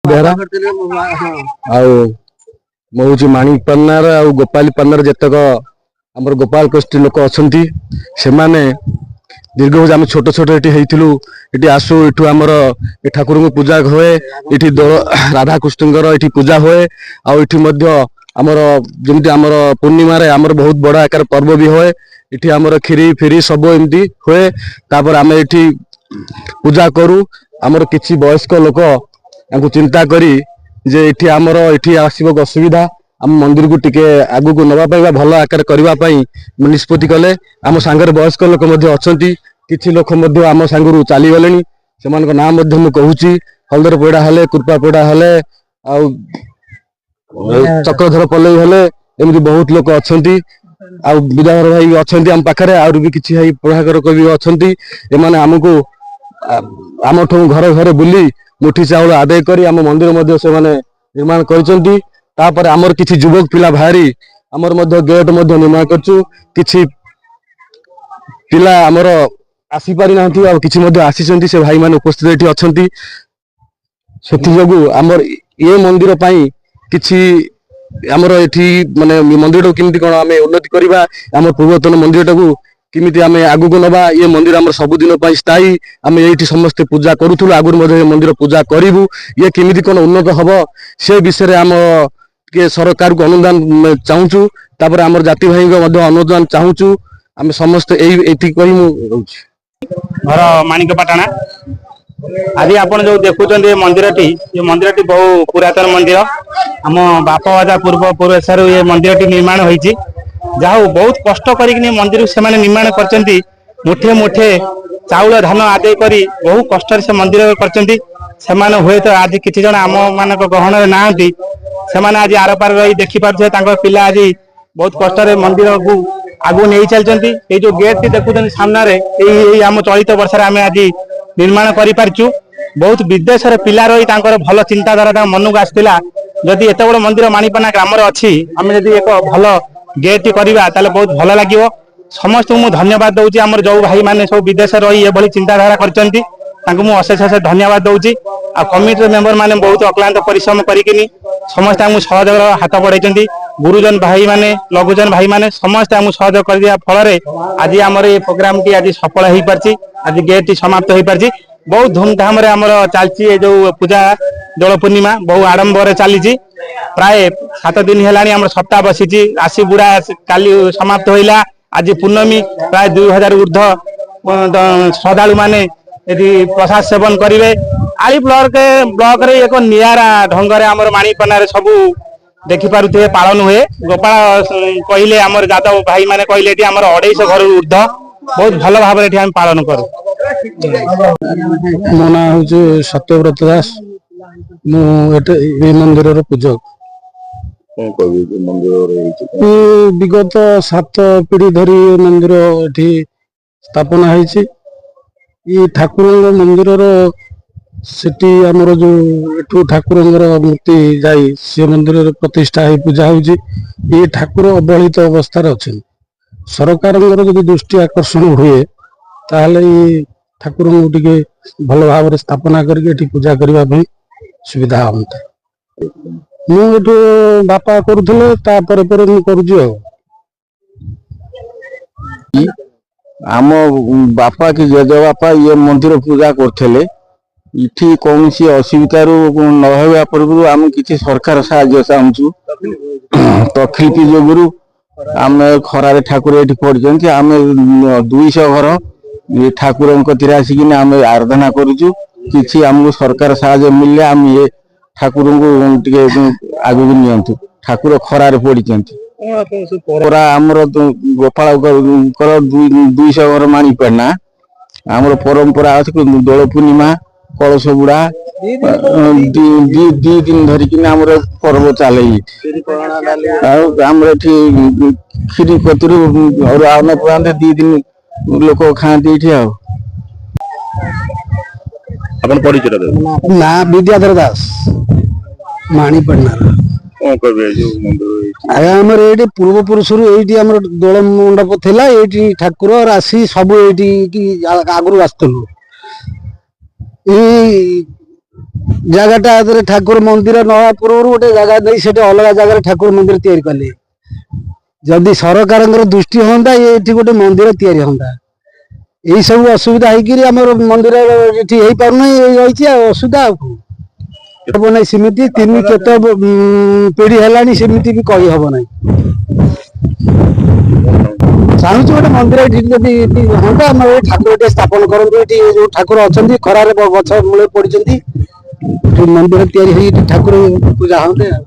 बेहरा आउ माणिक पन्नार आउ गोपाली पन्नार जतक आमर गोपाल गोष्ठी लोक अच्छा से दीर्घ आम छोट छोट ये आसू ये आमर ठाकुर को पूजा हुए ये दो राधा कृष्ण ये पूजा हुए आमर जमी आमर पूर्णिम आमर बहुत बड़ आकार पर्व भी हुए ये आमर खीरी फिरी सब एमती हुए तापर आम ये पूजा करू आमर किसी वयस्क लोक चिंता करी जे इठी आमर इठी आसबक असुविधा आम मंदिर को टिके आगु को नवापाई भल आकार करने निष्पत्ति कले आम सांगे वयस्क लोक किछि लोक आम सांगू चलीगले से ना मुझे हलदर पेड़ा हेले कृपा पेड़ा हेले चक्रधर पलई हेले एमती बहुत लोक अच्छा विद्याधर भाई अच्छा आम पाखे आउर भी किसी भाई प्रभाकर कवि अच्छा आमको आम घर घर बुली मुठी चाउल आदाय कर आम मंदिर से निर्माण कर आमर किसी युवक पिला बाहरी आमर गेट निर्माण कर पिला आमर आसी पारि ना किसी आसी से भाई मान उपस्थित ये अच्छा से आमर ये मंदिर किसी आमर ये माने मंदिर केमती कौन आम उन्नति करवा आम पूर्वतन मंदिर टाक किमिति आम आगु को नवा ये मंदिर आम सबुदिन स्थायी आम ये समस्ते पूजा करूँ आगुरी मंदिर पूजा करूँ ये किमिति कौन उन्नत हम से विषय आम के सरकार को अनुदान चाहूँ तापर आम जाति भाई अनुदान चाहूँ आम समस्त घर माणिकपाटଣା आज आप जो देखुं मंदिर ये मंदिर बहु पुरातन मंदिर आम बाप दादा पूर्व पुरुषर ये मंदिर निर्माण होती जहाँ बहुत कष्ट कर मंदिर से निर्माण कर मुठे मुठे चाउल धान आदाय कर बहु कष्ट से मंदिर कर हुए तो आज किसी जन आम मान गहन ना से आज आर पार रही देखिपे पिला आज बहुत कष्ट मंदिर को आगु नहीं चलती ये जो गेट टी देखुं सामने आम चलित वर्ष आम आज निर्माण करूँ बहुत विदेश पिला रही भल चिंताधारा मन को आसाला जदि एत बड़ मंदिर माणिकपाटଣା ग्राम अच्छी आम जब एक भल गेट टी करवा बहुत भल लगे समस्त मुझे धन्यवाद दूसरी आमर जो भाई मैंने सब विदेश रही ये चिंताधारा कर अशेष अशेष धन्यवाद दूसरी आ कमिटी मेंबर मैंने बहुत अक्लांत परिश्रम करी समस्त आमको सहयोग हाथ बढ़ाई गुरुजन भाई माने लघुजन भाई माने समस्त आमको सहयोग कर फल आज आमर ये प्रोग्राम टी आज सफल हो पार्टी आज गेट टी समाप्त हो पार्टी बहुत धूमधाम चलती जो पूजा दोल पूर्णिमा बहु आडंबर चली प्राय 7 दिन है सप्ताह बसी आसी बुढ़ा काली समाप्त होइला आज पूर्णमी प्राय 2000 ऊर्ध्व श्रद्धालु माने यदि प्रसाद सेवन करेंगे आली ब्लॉक रे एक निरा ढंग से आम माणिकपाटଣା सबू देखिपे पालन हुए गोपाल कहले आमर जादव भाई माने कहले 250 घर ऊर्ध्व बहुत भल भाव पालन करूँ। मो ना हूँ सत्यव्रत दास मंदिर पूजक विगत 7 पीढ़ी धरी मंदिर ये स्थापना है ठाकुर मंदिर सेठी आमर जो एठू ठाकुर मूर्ति जाई से मंदिर प्रतिष्ठा है पूजा हो ठाकुर अवहेलित अवस्था अच्छा सरकार जब दृष्टि आकर्षण हुए ताहले ठाकुर टे भल भाव स्थापना करके पूजा करने सुविधा हम मुझे बापा करुले करुँ आम बापा कि जेजे बापा ये मंदिर पूजा करते इठी कौन सी असुविधा न होगा पूर्व आम किसी सरकार साहाय्य चाहूँ तकलीफ जो आम खरारे ठाकुर ये पड़ते आम 200 घर ठाकुर आसिक आम आराधना करुचु किसी आमको सरकार साहाय्य मिले आम ये ठाकुर को आगे नियंतु ठाकुर खरारे पड़ते आमर गोपाल 200 घर माणिकपाटଣା आमर परंपरा अच्छी दोल पूर्णिमा कलश बुड़ा 2 दिन धरिकी आमर पर्व चले आमर खीरी कतुर और आम 2 दिन लोक खाती ये ना विद्याधर दास माणिकपाटଣା आम ये पूर्व पुरुष ये दोल मंडप थिला ये ठाकुर राशि सब ये आगु आसलु ଜାଗାଟା ଆଦେହରେ ଠାକୁର ମନ୍ଦିର ନବା ପୂର୍ବରୁ ଗୋଟେ ଜାଗା ଦେଇ ସେଠି ଅଲଗା ଜାଗାରେ ଠାକୁର ମନ୍ଦିର ତିଆରି କଲେ। ଯଦି ସରକାରଙ୍କର ଦୃଷ୍ଟି ହୁଅନ୍ତା ଏଠି ଗୋଟେ ମନ୍ଦିର ତିଆରି ହୁଅନ୍ତା। ଏଇ ସବୁ ଅସୁବିଧା ହେଇକିରି ଆମର ମନ୍ଦିର ଏଠି ହେଇପାରୁନାହିଁ, ରହିଛି ଆଉ ଅସୁବିଧା ଆଉ ହବ ନାହିଁ। ସେମିତି କେତେ ପିଢି ହେଲାଣି ସେମିତି ବି କହି ହବ ନାହିଁ। ଚାହୁଁଛୁ ଗୋଟେ ମନ୍ଦିର ଏଠି ଯଦି ହୁଅନ୍ତା, ଆମର ଏଇ ଠାକୁର ଟିକେ ସ୍ଥାପନ କରନ୍ତୁ। ଏଠି ଯୋଉ ଠାକୁର ଅଛନ୍ତି ଖରାରେ ଗଛ ମୂଳେ ପଡିଛନ୍ତି, ମନ୍ଦିର ତିଆରି ହେଇ ଠାକୁର ପୂଜା ହୁଅନ୍ତେ ଆଉ।